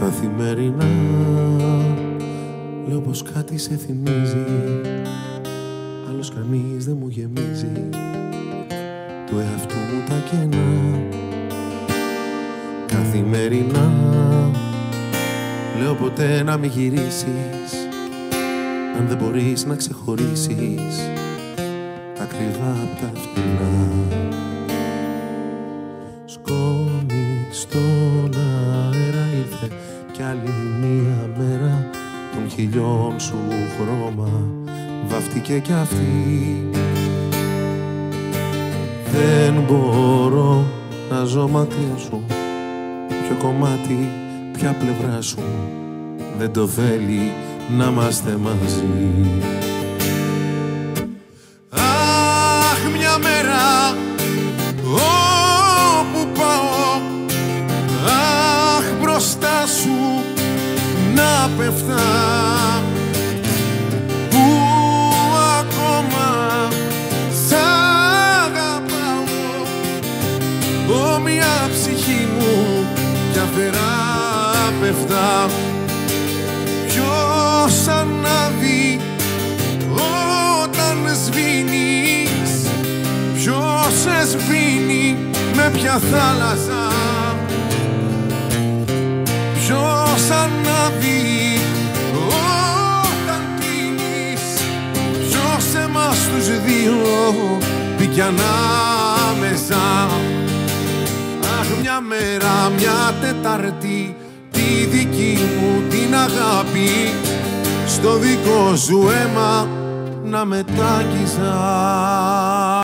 Καθημερινά λέω πως κάτι σε θυμίζει, άλλος κανείς δεν μου γεμίζει του εαυτού μου τα κενά. Καθημερινά λέω ποτέ να μην γυρίσεις, αν δεν μπορείς να ξεχωρίσεις τα κρυβά απ' τα φτηνά. Σκόνη στον αέρα ήρθε κι άλλη μία μέρα, των χιλιών σου χρώμα βαφτήκε κι αυτή. Δεν μπορώ να ζω μακριά σου, ποιο κομμάτι, ποια πλευρά σου δεν το θέλει να είμαστε μαζί. Αχ, μια μέρα όπου πάω, αχ, μπροστά σου να πέφτα, που ακόμα σ' αγαπάω, όμοια ψυχή μου κι αφεράπευτα. Ποιος ανάβει όταν σβήνεις, ποιος σε σβήνει, με ποια θάλασσα, ποιος ανάβει όταν κλείνεις, ποιος εμάς τους δύο μπήκε ανάμεσα. Αχ, μια μέρα, μια Τετάρτη, τη δική μου την αγάπη στο δικό σου αίμα να μετάγγιζα.